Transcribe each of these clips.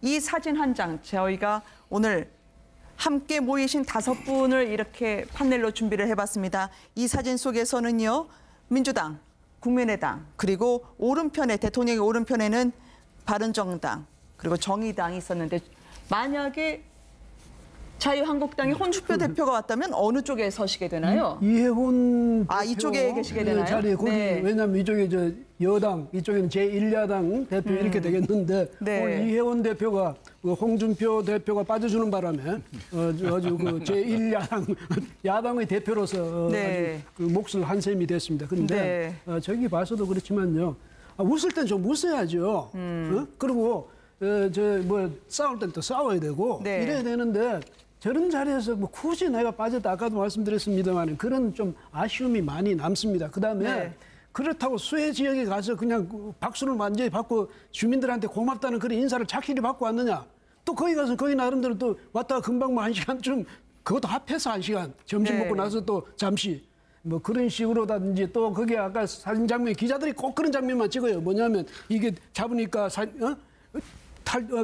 이 사진 한 장 저희가 오늘 함께 모이신 5분을 이렇게 판넬로 준비를 해봤습니다. 이 사진 속에서는요, 민주당, 국민의당, 그리고 오른편에, 대통령의 오른편에는 바른정당, 그리고 정의당이 있었는데, 만약에 자유한국당의 홍준표 대표가 왔다면 어느 쪽에 서시게 되나요? 이해훈 대표 이쪽에 계시게 되나요? 자리에 거기 네. 왜냐하면 이쪽에 저 여당, 이쪽에는 제1야당 대표 이렇게 되겠는데 네. 오늘 이해훈 대표가 홍준표 대표가 빠져주는 바람에 아주 그 제1야당 야당의 대표로서 네. 아주 그 몫을 한 셈이 됐습니다. 그런데 네. 저기 봐서도 그렇지만요, 웃을 땐 좀 웃어야죠. 그리고 싸울 땐 또 싸워야 되고 네. 이래야 되는데. 저런 자리에서 뭐 굳이 내가 빠졌다 아까도 말씀드렸습니다만 그런 좀 아쉬움이 많이 남습니다. 그다음에 네. 그렇다고 수해 지역에 가서 그냥 박수를 완전히 받고 주민들한테 고맙다는 그런 인사를 착실히 받고 왔느냐. 또 거기 가서 거기 나름대로 또 왔다가 금방 뭐 1시간쯤 그것도 합해서 1시간 점심 네. 먹고 나서 또 잠시 뭐 그런 식으로다든지 또 거기 아까 사진 장면 기자들이 꼭 그런 장면만 찍어요. 뭐냐면 이게 잡으니까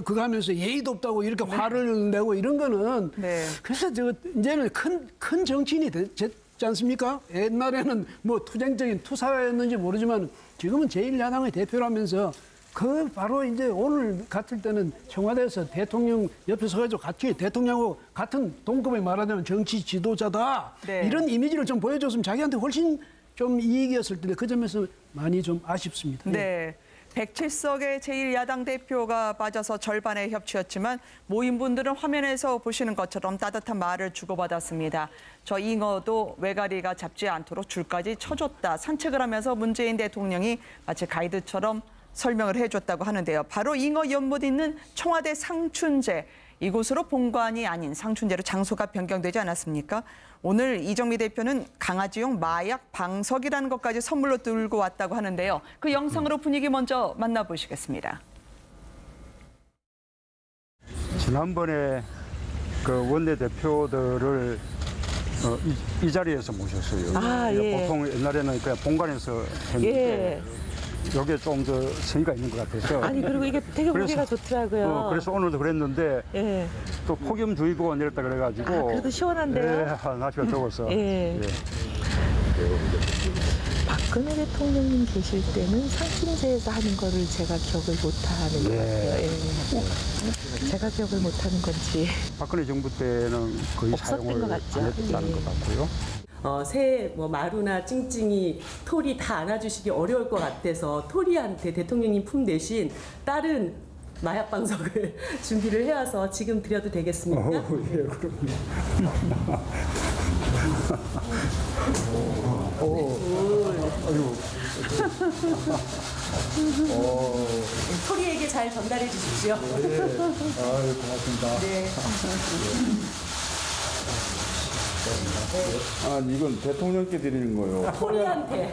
그거 하면서 예의도 없다고 이렇게 화를 내고 이런 거는 네. 그래서 이제는 큰 정치인이 됐지 않습니까? 옛날에는 뭐 투쟁적인 투사였는지 모르지만 지금은 제1야당의 대표라면서 그 바로 이제 오늘 같을 때는 청와대에서 대통령 옆에 서가지고 같이 대통령하고 같은 동급에 말하자면 정치 지도자다. 네. 이런 이미지를 좀 보여줬으면 자기한테 훨씬 좀 이익이었을 텐데 그 점에서 많이 좀 아쉽습니다. 네. 107석의 제1야당 대표가 빠져서 절반의 협치였지만 모인 분들은 화면에서 보시는 것처럼 따뜻한 말을 주고받았습니다. 저 잉어도 외가리가 잡지 않도록 줄까지 쳐줬다. 산책을 하면서 문재인 대통령이 마치 가이드처럼 설명을 해줬다고 하는데요. 바로 잉어 연못 있는 청와대 상춘제. 이곳으로 본관이 아닌 상춘제로 장소가 변경되지 않았습니까? 오늘 이정미 대표는 강아지용 마약 방석이라는 것까지 선물로 들고 왔다고 하는데요. 그 영상으로 분위기 먼저 만나보시겠습니다. 지난번에 그 원내대표들을 이 자리에서 모셨어요. 예. 보통 옛날에는 그냥 본관에서 했는데 예. 여기에 좀 더 성의가 있는 것 같아서. 아니 그리고 이게 되게 보기가 좋더라고요. 그래서 오늘도 그랬는데 예. 또 폭염주의보가 내렸다 그래가지고. 그래도 시원한데요? 예, 날씨가 더워서. 예. 박근혜 대통령님 계실 때는 상춘제에서 하는 거를 제가 기억을 못하는 것 같아요. 예. 제가 기억을 못하는 건지. 박근혜 정부 때는 거의 없었던 사용을 것 같죠. 안 했다는 예. 것 같고요. 새 마루나 찡찡이, 토리 다 안아주시기 어려울 것 같아서 토리한테 대통령님 품 대신 다른 마약 방석을 준비를 해와서 지금 드려도 되겠습니까? 예, 그럼요. 토리에게 잘 전달해 주십시오. 네. 아유, 고맙습니다. 네. 아, 이건 대통령께 드리는 거예요. 토리한테.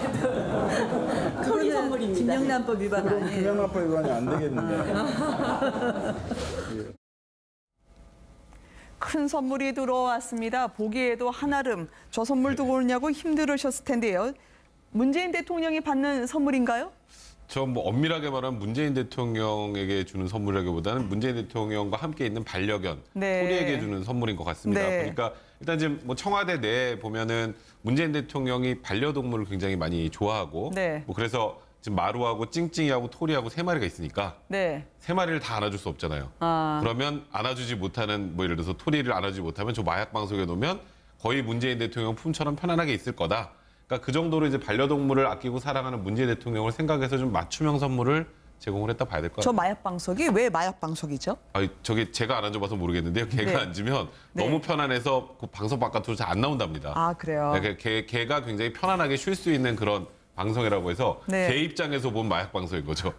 토리 선물입니다. 김영란법 위반 그럼 아니에요? 김영란법 위반이 안 되겠는데. 큰 선물이 들어왔습니다. 보기에도 한아름. 저 선물 두고 오느냐고 힘들으셨을 텐데요. 문재인 대통령이 받는 선물인가요? 저 뭐 엄밀하게 말하면 문재인 대통령에게 주는 선물이라기보다는 문재인 대통령과 함께 있는 반려견, 네. 토리에게 주는 선물인 것 같습니다. 네. 그러니까 일단 지금 뭐 청와대 내에 보면은 문재인 대통령이 반려동물을 굉장히 많이 좋아하고, 네. 뭐 그래서 지금 마루하고 찡찡이하고 토리하고 3마리가 있으니까 네. 3마리를 다 안아줄 수 없잖아요. 그러면 안아주지 못하는 뭐 예를 들어서 토리를 안아주지 못하면 저 마약 방석에 놓으면 거의 문재인 대통령 품처럼 편안하게 있을 거다. 그러니까 그 정도로 이제 반려동물을 아끼고 사랑하는 문재인 대통령을 생각해서 좀 맞춤형 선물을 제공을 했다 봐야 될 것 같아요. 저 마약 방석이 왜 마약 방석이죠? 저기 제가 안 앉아봐서 모르겠는데요. 개가 네. 앉으면 네. 너무 편안해서 그 방석 바깥으로 잘 안 나온답니다. 아, 그래요? 개가 굉장히 편안하게 쉴 수 있는 그런 방송이라고 해서 네. 개 입장에서 본 마약 방송인 거죠.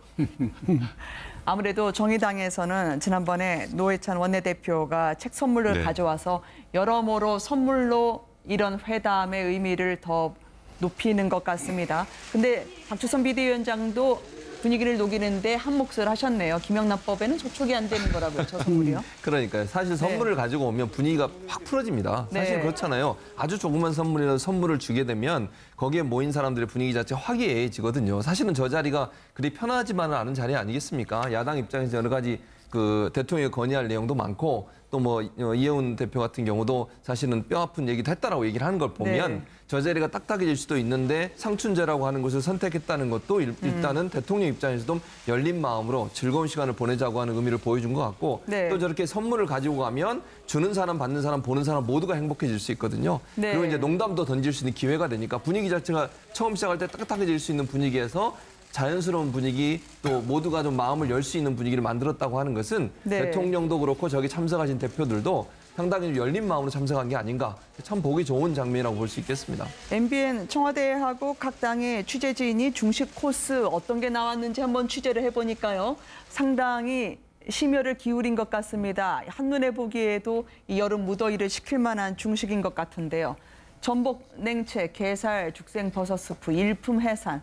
아무래도 정의당에서는 지난번에 노회찬 원내대표가 책 선물을 네. 가져와서 여러모로 선물로 이런 회담의 의미를 더 높이는 것 같습니다. 근데 박주선 비대위원장도 분위기를 녹이는데 한 몫을 하셨네요. 김영란법에는 저촉이 안 되는 거라고요, 저 선물이요. 그러니까요. 사실 선물을 가지고 오면 분위기가 확 풀어집니다. 사실 네. 그렇잖아요. 아주 조그만 선물이라도 선물을 주게 되면 거기에 모인 사람들의 분위기 자체가 화기애애해지거든요. 사실은 저 자리가 그리 편하지만은 않은 자리 아니겠습니까? 야당 입장에서 여러 가지 그 대통령이 건의할 내용도 많고 또 뭐 이혜훈 대표 같은 경우도 사실은 뼈아픈 얘기도 했다라고 얘기를 하는 걸 보면 네. 저 자리가 딱딱해질 수도 있는데 상춘제라고 하는 것을 선택했다는 것도 일단은 대통령 입장에서도 열린 마음으로 즐거운 시간을 보내자고 하는 의미를 보여준 것 같고 네. 또 저렇게 선물을 가지고 가면 주는 사람, 받는 사람, 보는 사람 모두가 행복해질 수 있거든요. 네. 그리고 이제 농담도 던질 수 있는 기회가 되니까 분위기 자체가 처음 시작할 때 딱딱해질 수 있는 분위기에서 자연스러운 분위기 또 모두가 좀 마음을 열 수 있는 분위기를 만들었다고 하는 것은 네. 대통령도 그렇고 저기 참석하신 대표들도 상당히 열린 마음으로 참석한 게 아닌가 참 보기 좋은 장면이라고 볼 수 있겠습니다. MBN 청와대하고 각 당의 취재진이 중식 코스 어떤 게 나왔는지 한번 취재를 해보니까요. 상당히 심혈을 기울인 것 같습니다. 한눈에 보기에도 이 여름 무더위를 식힐 만한 중식인 것 같은데요. 전복, 냉채, 게살, 죽생, 버섯 스프, 일품 해산.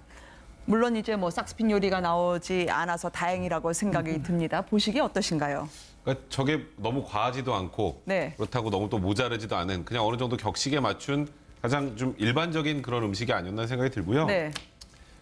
물론 이제 뭐 싹스핀 요리가 나오지 않아서 다행이라고 생각이 듭니다. 보시기에 어떠신가요? 그러니까 저게 너무 과하지도 않고 네. 그렇다고 너무 또 모자르지도 않은 그냥 어느 정도 격식에 맞춘 가장 좀 일반적인 그런 음식이 아니었나 생각이 들고요. 네.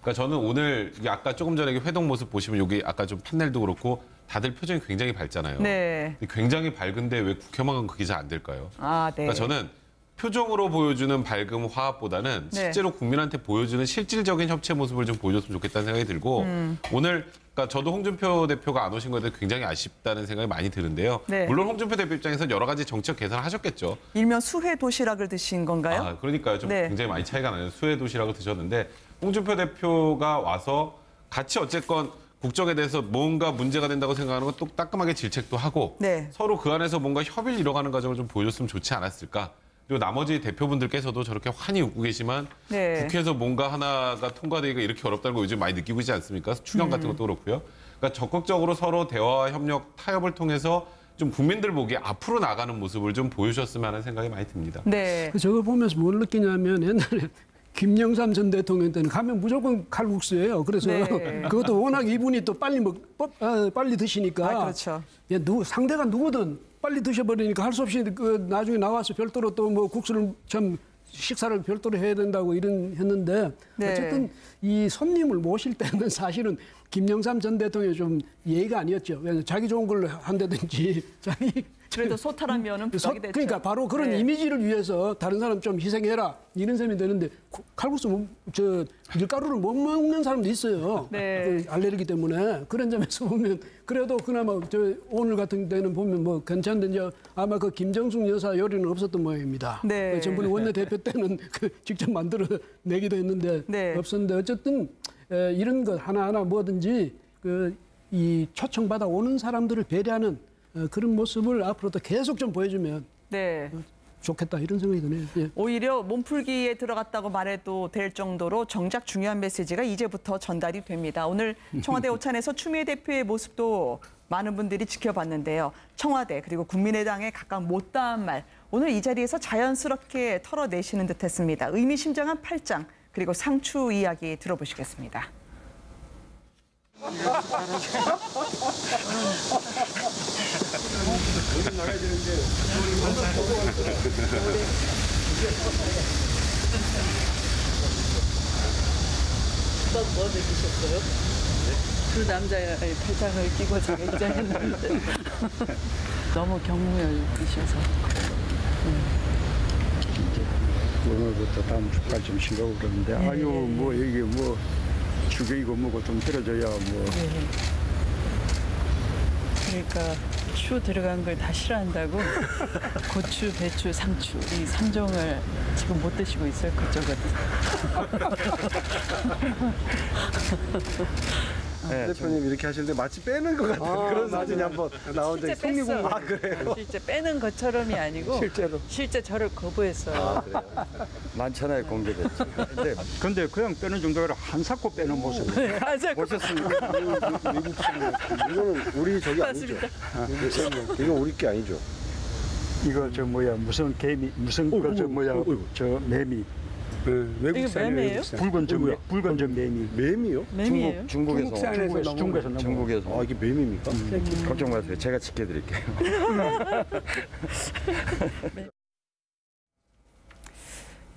그러니까 저는 오늘 이게 아까 조금 전에 회동 모습 보시면 여기 아까 좀 판넬도 그렇고 다들 표정이 굉장히 밝잖아요. 네. 굉장히 밝은데 왜 국회만 그게 잘 안 될까요? 아, 네. 그러니까 저는 표정으로 보여주는 밝음 화합보다는 네. 실제로 국민한테 보여주는 실질적인 협체 모습을 좀 보여줬으면 좋겠다는 생각이 들고 오늘 그러니까 저도 홍준표 대표가 안 오신 것에 대해 굉장히 아쉽다는 생각이 많이 드는데요. 네. 물론 홍준표 대표 입장에서는 여러 가지 정책 개선을 하셨겠죠. 일명 수회 도시락을 드신 건가요? 아, 그러니까요. 좀 네. 굉장히 많이 차이가 나요. 수해 도시락을 드셨는데 홍준표 대표가 와서 같이 어쨌건 국정에 대해서 뭔가 문제가 된다고 생각하는 건 또 따끔하게 질책도 하고 네. 서로 그 안에서 뭔가 협의를 이뤄가는 과정을 좀 보여줬으면 좋지 않았을까. 그리고 나머지 대표분들께서도 저렇게 환히 웃고 계시만 네. 국회에서 뭔가 하나가 통과되기가 이렇게 어렵다는 거 요즘 많이 느끼고 있지 않습니까? 추경 같은 것도 그렇고요. 그러니까 적극적으로 서로 대화와 협력, 타협을 통해서 좀 국민들 보기에 앞으로 나가는 모습을 좀 보여주셨으면 하는 생각이 많이 듭니다. 네. 저걸 보면서 뭘 느끼냐면 옛날에 김영삼 전 대통령 때는 가면 무조건 칼국수예요. 그래서 네. 그것도 워낙 이분이 또 빨리 드시니까 아, 그렇죠. 예, 상대가 누구든 빨리 드셔버리니까 할 수 없이 그 나중에 나와서 별도로 또 뭐 국수를 참 식사를 별도로 해야 된다고 했는데 네. 어쨌든 이 손님을 모실 때는 사실은 김영삼 전 대통령이 좀 예의가 아니었죠. 왜냐하면 자기 좋은 걸로 한다든지 자기 그래도 소탈한 면은 부각이 됐죠. 그러니까 바로 그런 네. 이미지를 위해서 다른 사람 좀 희생해라 이런 셈이 되는데 칼국수 밀가루를 못 먹는 사람도 있어요. 네. 그 알레르기 때문에 그런 점에서 보면 그래도 그나마 오늘 같은 때는 보면 뭐 괜찮은데 이제 아마 그 김정숙 여사 요리는 없었던 모양입니다. 네. 그 전번에 원내대표 때는 그 직접 만들어 내기도 했는데 네. 없었는데 어쨌든 이런 것 하나하나 뭐든지 이 초청받아 오는 사람들을 배려하는 그런 모습을 앞으로도 계속 좀 보여주면 네. 좋겠다 이런 생각이 드네요. 예. 오히려 몸풀기에 들어갔다고 말해도 될 정도로 정작 중요한 메시지가 이제부터 전달이 됩니다. 오늘 청와대 오찬에서 추미애 대표의 모습도 많은 분들이 지켜봤는데요. 청와대 그리고 국민의당에 각각 못다한 말 오늘 이 자리에서 자연스럽게 털어내시는 듯했습니다. 의미심장한 팔짱 그리고 상추 이야기 들어보시겠습니다. 뭐 느끼셨어요? 그 남자의 팔짱을 끼고 제가 입장했는데 너무 경무열이셔서 오늘부터 다음 주까지 좀 쉬라고 그러는데 아유 뭐 이게 뭐 죽이고 뭐고 좀 들어줘야 뭐 그러니까 추 들어간 걸 다 싫어한다고 고추, 배추, 상추 이 3종을 지금 못 드시고 있어요. 그쪽은. 네, 대표님 이렇게 하시는데 마치 빼는 것 같은 그런 사진이 한번 나온 적이 실제 뺐어. 아 그래요? 실제 빼는 것처럼이 아니고 실제로? 실제 저를 거부했어요. 그래요? 많잖아요 공개됐죠. 근데 그냥 빼는 정도가 아니라 한 사코 빼는 모습 보셨습니까? 미국 사람 이거는 우리 저기 아니죠? 미국 사람 이건 우리 게 아니죠? 이거 저 뭐야 무슨 개미 무슨 저 매미 외국 이거 매미예요? 붉은 저 매미 매미예요? 중국에서 아 이게 매미입니까? 걱정 마세요. 제가 지켜드릴게요.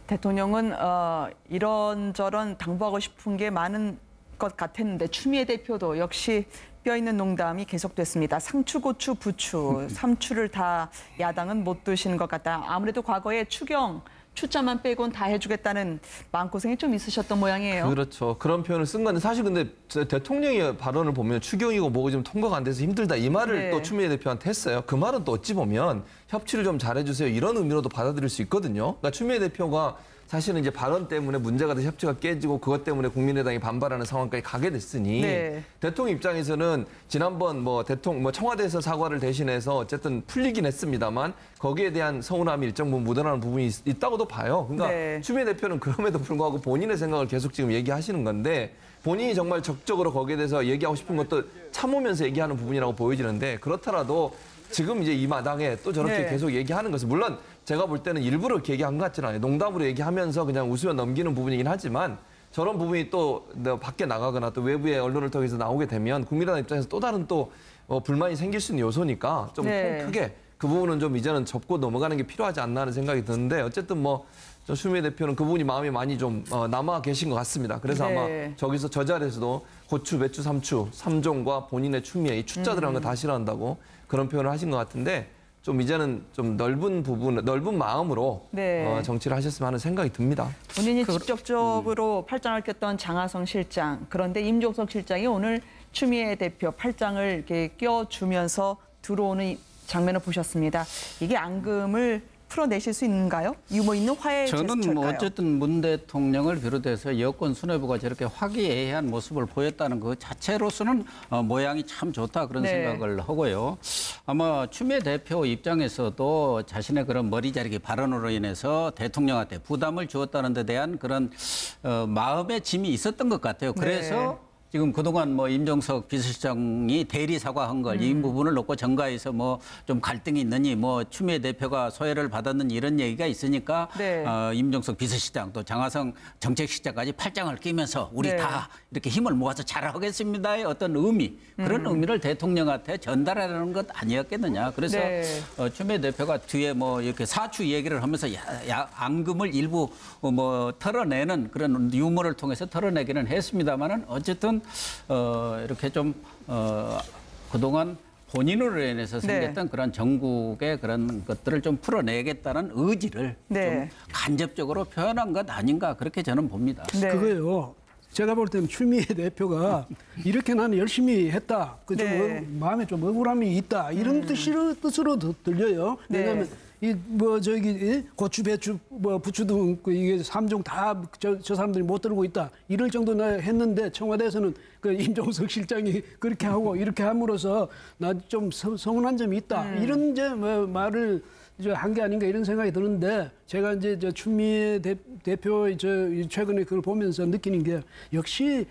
대통령은 이런저런 당부하고 싶은 게 많은 것 같았는데 추미애 대표도 역시 뼈 있는 농담이 계속됐습니다. 상추, 고추, 부추, 삼추를 다 야당은 못 드시는 것 같다. 아무래도 과거에 추경, 추자만 빼곤 다 해주겠다는 마음고생이 좀 있으셨던 모양이에요. 그렇죠. 그런 표현을 쓴 건데 사실 근데 대통령의 발언을 보면 추경이고 뭐고 지금 통과가 안 돼서 힘들다 이 말을 네. 또 추미애 대표한테 했어요. 그 말은 또 어찌 보면 협치를 좀 잘해주세요 이런 의미로도 받아들일 수 있거든요. 그러니까 추미애 대표가 사실은 이제 발언 때문에 문제가 돼서 협치가 깨지고 그것 때문에 국민의당이 반발하는 상황까지 가게 됐으니 네. 대통령 입장에서는 지난번 청와대에서 사과를 대신해서 어쨌든 풀리긴 했습니다만 거기에 대한 서운함이 일정 부분 묻어나는 부분이 있다고도 봐요. 그러니까 네. 추미애 대표는 그럼에도 불구하고 본인의 생각을 계속 지금 얘기하시는 건데 본인이 정말 적극적으로 거기에 대해서 얘기하고 싶은 것도 참으면서 얘기하는 부분이라고 보여지는데 그렇더라도 지금 이제 이 마당에 또 저렇게 네. 계속 얘기하는 것은 물론 제가 볼 때는 일부러 이렇게 얘기한 것 같지는 않아요. 농담으로 얘기하면서 그냥 웃으며 넘기는 부분이긴 하지만 저런 부분이 또 밖에 나가거나 또 외부의 언론을 통해서 나오게 되면 국민의당 입장에서 또 다른 또 불만이 생길 수 있는 요소니까 좀 네. 크게 그 부분은 좀 이제는 접고 넘어가는 게 필요하지 않나 하는 생각이 드는데 어쨌든 추미애 대표는 그 부분이 마음이 많이 좀 남아 계신 것 같습니다. 그래서 네. 아마 저기서 저 자리에서도 고추, 배추, 삼추, 삼종과 본인의 추미애 이 추자 들어간 거 다 싫어한다고 그런 표현을 하신 것 같은데 좀 이제는 좀 넓은 마음으로 네. 정치를 하셨으면 하는 생각이 듭니다. 본인이 직접적으로 팔짱을 꼈던 장하성 실장. 그런데 임종석 실장이 오늘 추미애 대표 팔짱을 이렇게 껴주면서 들어오는 장면을 보셨습니다. 이게 앙금을 풀어내실 수 있는가요? 유머 있는 화해 저는 제스처일까요? 어쨌든 문 대통령을 비롯해서 여권 수뇌부가 저렇게 화기애애한 모습을 보였다는 그 자체로서는 모양이 참 좋다 그런 네. 생각을 하고요. 아마 추미애 대표 입장에서도 자신의 그런 머리 자르기 발언으로 인해서 대통령한테 부담을 주었다는 데 대한 그런 마음의 짐이 있었던 것 같아요. 그래서 네. 지금 그동안 임종석 비서실장이 대리 사과한 걸 이 부분을 놓고 정가에서 좀 갈등이 있느니 추미애 대표가 소외를 받았는 이런 얘기가 있으니까 네. 임종석 비서실장 또 장하성 정책실장까지 팔짱을 끼면서 우리 네. 다 이렇게 힘을 모아서 잘하겠습니다의 어떤 의미 그런 의미를 대통령한테 전달하려는 것 아니었겠느냐. 그래서 네. 추미애 대표가 뒤에 이렇게 사추 얘기를 하면서 앙금을 일부 털어내는 그런 유머를 통해서 털어내기는 했습니다만은 어쨌든 이렇게 좀 그동안 본인으로 인해서 생겼던 네. 그런 전국의 그런 것들을 좀 풀어내겠다는 의지를 네. 좀 간접적으로 표현한 것 아닌가 그렇게 저는 봅니다. 네. 그거요. 제가 볼 때는 추미애 대표가 이렇게 나는 열심히 했다. 네. 마음에 좀 억울함이 있다. 이런 뜻으로 들려요. 네. 왜냐하면 고추, 배추, 부추 등 이게 삼종 다 저 사람들이 못 들고 있다. 이럴 정도나 했는데 청와대에서는 그 임종석 실장이 그렇게 하고 이렇게 함으로써 나 좀 서운한 점이 있다. 이런 이제 말을 한 게 아닌가 이런 생각이 드는데 제가 이제 추미애 대표 최근에 그걸 보면서 느끼는 게 역시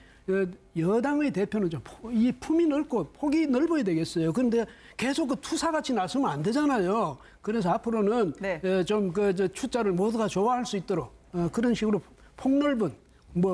여당의 대표는 좀 이 품이 넓고 폭이 넓어야 되겠어요. 그런데 계속 그 투사같이 나서면 안 되잖아요. 그래서 앞으로는 네. 좀 추자를 모두가 좋아할 수 있도록 그런 식으로 폭넓은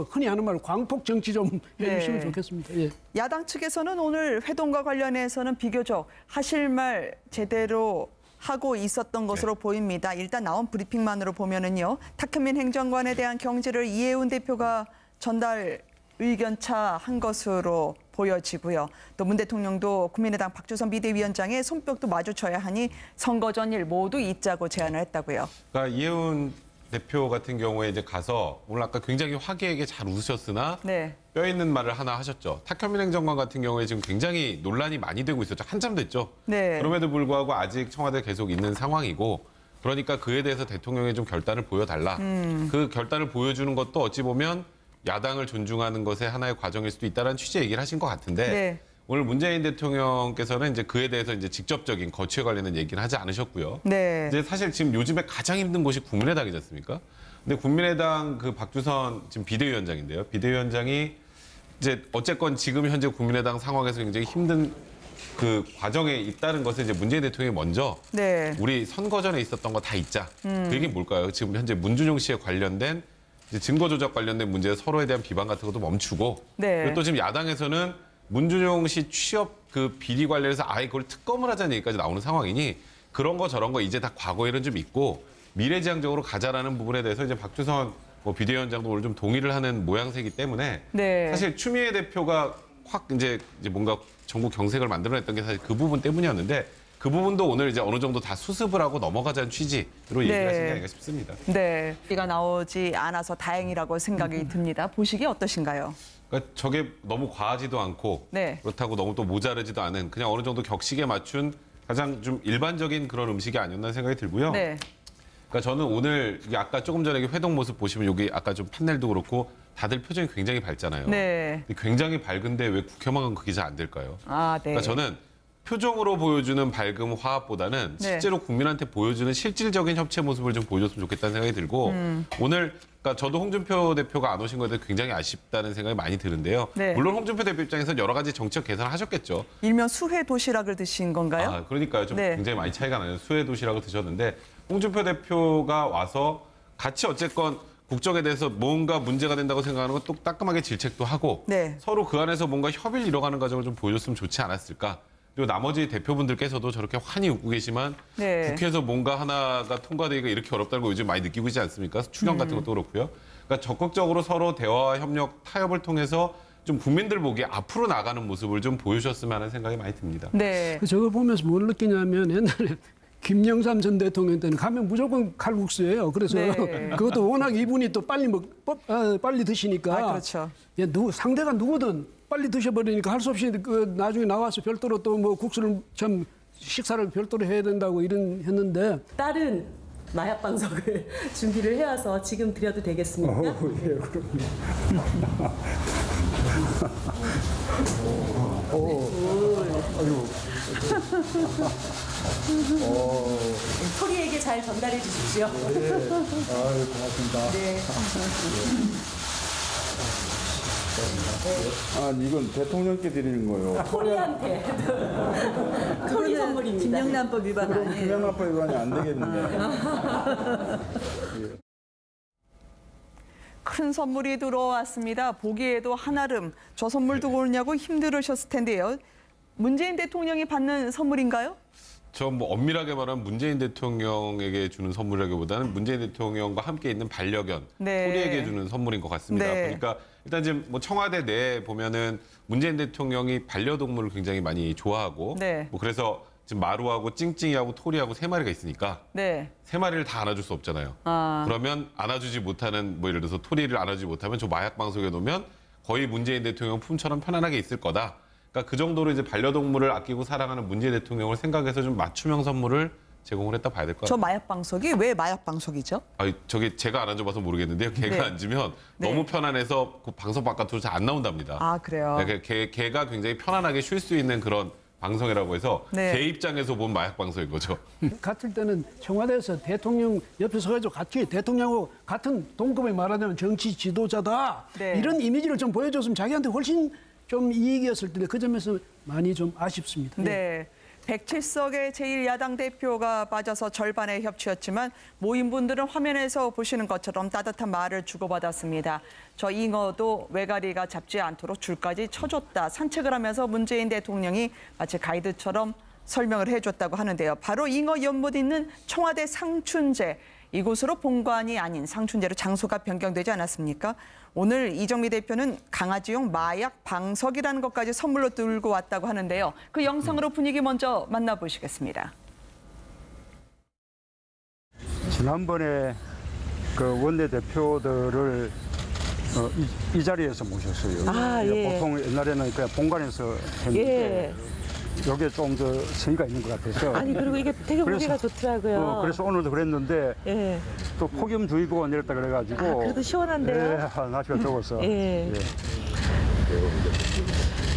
흔히 하는 말로 광폭 정치 좀 해주시면 네. 좋겠습니다. 예. 야당 측에서는 오늘 회동과 관련해서는 비교적 하실 말 제대로 하고 있었던 것으로 보입니다. 일단 나온 브리핑만으로 보면은요. 탁현민 행정관에 대한 경질을 이해운 대표가 전달 의견차 한 것으로 보여지고요. 또 문 대통령도 국민의당 박주선 비대위원장의 손뼉도 마주쳐야 하니 선거 전일 모두 있자고 제안을 했다고요. 그러니까 이해운 대표 같은 경우에 이제 가서 오늘 아까 굉장히 화기애애하게 잘 웃으셨으나 네. 뼈 있는 말을 하나 하셨죠. 탁현민 행정관 같은 경우에 지금 굉장히 논란이 많이 되고 있었죠. 한참 됐죠. 네. 그럼에도 불구하고 아직 청와대에 계속 있는 상황이고 그러니까 그에 대해서 대통령이 좀 결단을 보여달라. 그 결단을 보여주는 것도 어찌 보면 야당을 존중하는 것의 하나의 과정일 수도 있다는 취지의 얘기를 하신 것 같은데 네. 오늘 문재인 대통령께서는 이제 그에 대해서 이제 직접적인 거취에 관련된 얘기는 하지 않으셨고요. 네. 이제 사실 지금 요즘에 가장 힘든 곳이 국민의당이지 않습니까? 근데 국민의당 그 박주선 지금 비대위원장인데요. 비대위원장이 이제 어쨌건 지금 현재 국민의당 상황에서 굉장히 힘든 그 과정에 있다는 것을 이제 문재인 대통령이 먼저 네. 우리 선거 전에 있었던 거 다 잊자. 그게 뭘까요? 지금 현재 문준용 씨에 관련된 이제 증거 조작 관련된 문제 서로에 대한 비방 같은 것도 멈추고 네. 그리고 또 지금 야당에서는 문준용 씨 취업 그 비리 관련해서 아예 그걸 특검을 하자는 얘기까지 나오는 상황이니 그런 거 저런 거 이제 다 과거 일은 좀 있고 미래지향적으로 가자라는 부분에 대해서 이제 박주선 비대위원장도 오늘 좀 동의를 하는 모양새이기 때문에 네. 사실 추미애 대표가 확 이제 뭔가 전국 경색을 만들어냈던 게 사실 그 부분 때문이었는데 그 부분도 오늘 이제 어느 정도 다 수습을 하고 넘어가자는 취지로 얘기를 하신 게 아닌가 싶습니다. 네, 얘기가 나오지 않아서 다행이라고 생각이 듭니다. 보시기에 어떠신가요? 그러니까 저게 너무 과하지도 않고 네. 그렇다고 너무 또 모자르지도 않은 그냥 어느 정도 격식에 맞춘 가장 좀 일반적인 그런 음식이 아니었나 생각이 들고요. 네. 그러니까 저는 오늘 이게 아까 조금 전에 회동 모습 보시면 여기 아까 좀 판넬도 그렇고 다들 표정이 굉장히 밝잖아요. 네. 굉장히 밝은데 왜 국회만 그게 잘 안 될까요? 아, 네. 그러니까 저는 표정으로 보여주는 밝음 화합보다는 네. 실제로 국민한테 보여주는 실질적인 협치 모습을 좀 보여줬으면 좋겠다는 생각이 들고 오늘 그러니까 저도 홍준표 대표가 안 오신 것에 대해 굉장히 아쉽다는 생각이 많이 드는데요. 네. 물론 홍준표 대표 입장에서는 여러 가지 정치적 계산을 하셨겠죠. 일명 수회 도시락을 드신 건가요? 아, 그러니까요. 좀 네. 굉장히 많이 차이가 나요. 수해 도시락을 드셨는데 홍준표 대표가 와서 같이 어쨌건 국정에 대해서 뭔가 문제가 된다고 생각하는 건 또 따끔하게 질책도 하고 네. 서로 그 안에서 뭔가 협의를 이뤄가는 과정을 좀 보여줬으면 좋지 않았을까. 그리고 나머지 대표분들께서도 저렇게 환히 웃고 계시지만 네. 국회에서 뭔가 하나가 통과되기가 이렇게 어렵다는 거 요즘 많이 느끼고 있지 않습니까? 추경 같은 것도 그렇고요. 그러니까 적극적으로 서로 대화와 협력, 타협을 통해서 좀 국민들 보기에 앞으로 나가는 모습을 좀 보여주셨으면 하는 생각이 많이 듭니다. 네. 저걸 보면서 뭘 느끼냐면 옛날에 김영삼 전 대통령 때는 가면 무조건 칼국수예요. 그래서 네. 그것도 워낙 이분이 또 빨리 드시니까. 아, 그렇죠. 예, 상대가 누구든 빨리 드셔버리니까 할 수 없이 나중에 나와서 별도로 또 뭐 국수를 참 식사를 별도로 해야 된다고 했는데 다른 마약 방석을 준비를 해와서 지금 드려도 되겠습니까? 예, 그럼요. 토리에게 잘 전달해 주십시오. 네. 아유, 고맙습니다. 네. 아, 이건 대통령께 드리는 거예요. 토리한테 토리 선물입니다. 김영란법 위반 그럼 아니에요? 김영란법 위반이 안 되겠는데. 큰 선물이 들어왔습니다. 보기에도 한아름 저 선물 두고 오냐고 힘들으셨을 텐데요. 문재인 대통령이 받는 선물인가요? 저 뭐 엄밀하게 말하면 문재인 대통령에게 주는 선물이라기보다는 문재인 대통령과 함께 있는 반려견 네. 토리에게 주는 선물인 것 같습니다. 네. 그러니까 일단 지금 뭐 청와대 내에 보면은 문재인 대통령이 반려동물을 굉장히 많이 좋아하고 네. 뭐 그래서 지금 마루하고 찡찡이하고 토리하고 3마리가 있으니까 네. 3마리를 다 안아줄 수 없잖아요. 아. 그러면 안아주지 못하는 뭐 예를 들어서 토리를 안아주지 못하면 저 마약 방송에 놓으면 거의 문재인 대통령 품처럼 편안하게 있을 거다. 그러니까 그 정도로 이제 반려동물을 아끼고 사랑하는 문재인 대통령을 생각해서 좀 맞춤형 선물을 제공을 했다 봐야 될 것 같아요. 저 마약 방석이 왜 마약 방석이죠? 저게 제가 안 앉아봐서 모르겠는데요. 개가 네. 앉으면 네. 너무 편안해서 그 방석 바깥으로 잘 안 나온답니다. 아, 그래요? 그러니까 개가 굉장히 편안하게 쉴 수 있는 그런 방송이라고 해서 네. 개 입장에서 본 마약 방송인 거죠. 같을 때는 청와대에서 대통령 옆에 서가지고 같이 대통령하고 같은 동급에 말하자면 정치 지도자다. 네. 이런 이미지를 좀 보여줬으면 자기한테 훨씬 좀 이익이었을 텐데 그 점에서 많이 좀 아쉽습니다. 네. 107석의 제1야당 대표가 빠져서 절반의 협치였지만 모인 분들은 화면에서 보시는 것처럼 따뜻한 말을 주고받았습니다. 저 잉어도 외가리가 잡지 않도록 줄까지 쳐줬다. 산책을 하면서 문재인 대통령이 마치 가이드처럼 설명을 해줬다고 하는데요. 바로 잉어 연못 있는 청와대 상춘제. 이곳으로 본관이 아닌 상춘제로 장소가 변경되지 않았습니까? 오늘 이정미 대표는 강아지용 마약 방석이라는 것까지 선물로 들고 왔다고 하는데요. 그 영상으로 분위기 먼저 만나보시겠습니다. 지난번에 그 원내대표들을 이 자리에서 모셨어요. 아, 예. 보통 옛날에는 그냥 본관에서 했는데 예. 이게 좀 더 성의가 있는 것 같아서. 아니 그리고 이게 되게 보기가 좋더라고요. 그래서 오늘도 그랬는데 예. 또 폭염주의보가 내렸다 그래가지고. 아, 그래도 시원한데요? 예, 날씨가 더워서. 예. 예.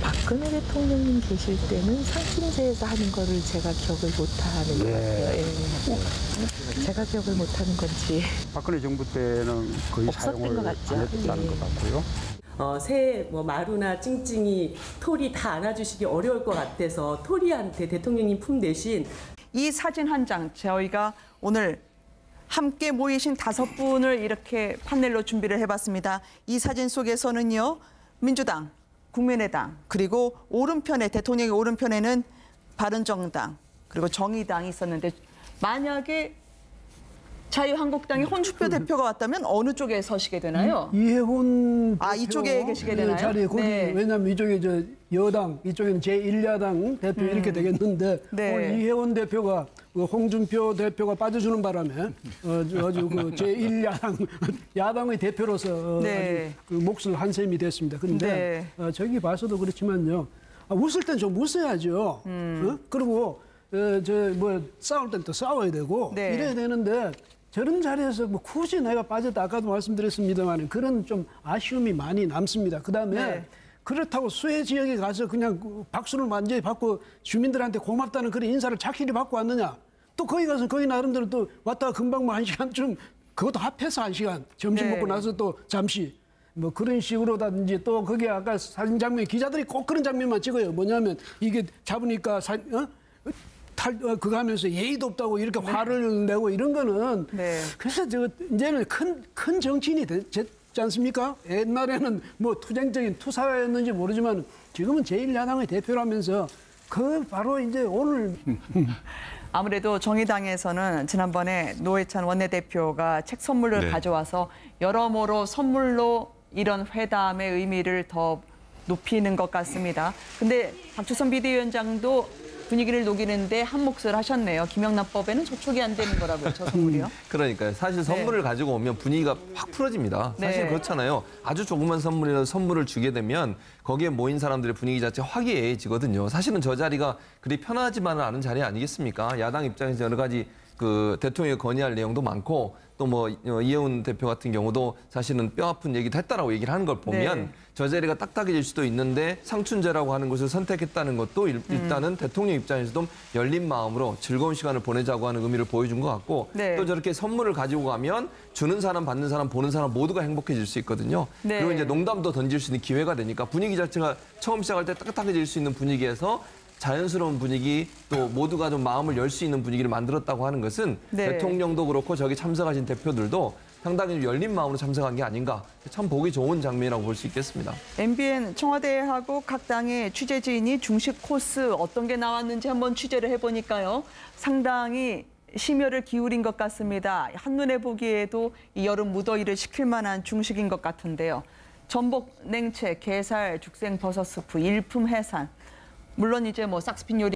박근혜 대통령님 계실 때는 상춘제에서 하는 거를 제가 기억을 못하는 것 같아요. 예. 제가 기억을 못하는 건지. 박근혜 정부 때는 거의 없었던 사용을 것 안 같죠. 했다는 예. 것 같고요. 새해 뭐 마루나 찡찡이 토리 다 안아주시기 어려울 것 같아서 토리한테 대통령님 품 대신 이 사진 한 장 저희가 오늘 함께 모이신 5분을 이렇게 판넬로 준비를 해봤습니다. 이 사진 속에서는요. 민주당, 국민의당 그리고 오른편에 대통령의 오른편에는 바른정당 그리고 정의당이 있었는데 만약에 자유한국당의 홍준표 대표가 왔다면 어느 쪽에 서시게 되나요? 이해훈 아, 대표 이쪽에 계시게 되나요? 자리에 거기 네. 왜냐하면 이쪽에 여당, 이쪽에는 제1야당 대표 이렇게 되겠는데 네. 오늘 이혜원 대표가 홍준표 대표가 빠져주는 바람에 아주 그 제1야당 야당의 대표로서 네. 아주 그 몫을 한 셈이 됐습니다. 그런데 저기 봐서도 그렇지만요. 웃을 땐 좀 웃어야죠. 그리고 싸울 땐 또 싸워야 되고 이래야 되는데 저런 자리에서 뭐 굳이 내가 빠졌다 아까도 말씀드렸습니다만 그런 좀 아쉬움이 많이 남습니다. 그다음에 그렇다고 수해 지역에 가서 그냥 박수를 완전히 받고 주민들한테 고맙다는 그런 인사를 착실히 받고 왔느냐. 또 거기 가서 거기 나름대로 또 왔다가 금방 뭐 1시간쯤 그것도 합해서 1시간 점심 먹고 나서 또 잠시 뭐 그런 식으로다든지 또 거기 아까 사진 장면 기자들이 꼭 그런 장면만 찍어요. 뭐냐면 이게 잡으니까 그거 하면서 예의도 없다고 이렇게 화를 내고 이런 거는 그래서 이제는 큰 정치인이 됐지 않습니까? 옛날에는 뭐 투쟁적인 투사였는지 모르지만 지금은 제1야당의 대표라면서 그 바로 이제 오늘 아무래도 정의당에서는 지난번에 노회찬 원내대표가 책 선물을 가져와서 여러모로 선물로 이런 회담의 의미를 더 높이는 것 같습니다. 근데 박주선 비대위원장도 분위기를 녹이는데 한 몫을 하셨네요. 김영란법에는 저촉이 안 되는 거라고요, 저 선물이요. 그러니까요. 사실 선물을 가지고 오면 분위기가 확 풀어집니다. 사실 그렇잖아요. 아주 조그만 선물이라도 선물을 주게 되면 거기에 모인 사람들의 분위기 자체가 화기애애해지거든요. 사실은 저 자리가 그리 편하지만은 않은 자리 아니겠습니까? 야당 입장에서 여러 가지 그 대통령이 건의할 내용도 많고 또 뭐 이혜원 대표 같은 경우도 사실은 뼈아픈 얘기도 했다라고 얘기를 하는 걸 보면 저 자리가 딱딱해질 수도 있는데 상춘제라고 하는 것을 선택했다는 것도 일단은 대통령 입장에서도 열린 마음으로 즐거운 시간을 보내자고 하는 의미를 보여준 것 같고 또 저렇게 선물을 가지고 가면 주는 사람, 받는 사람, 보는 사람 모두가 행복해질 수 있거든요. 그리고 이제 농담도 던질 수 있는 기회가 되니까 분위기 자체가 처음 시작할 때 딱딱해질 수 있는 분위기에서 자연스러운 분위기 또 모두가 좀 마음을 열 수 있는 분위기를 만들었다고 하는 것은 대통령도 그렇고 저기 참석하신 대표들도 상당히 열린 마음으로 참석한 게 아닌가 참 보기 좋은 장면이라고 볼 수 있겠습니다. MBN 청와대하고 각 당의 취재진이 중식 코스 어떤 게 나왔는지 한번 취재를 해보니까요. 상당히 심혈을 기울인 것 같습니다. 한눈에 보기에도 이 여름 무더위를 식힐 만한 중식인 것 같은데요. 전복 냉채, 게살, 죽생 버섯 스프, 일품 해산. 물론 이제 뭐 싹스핀 요리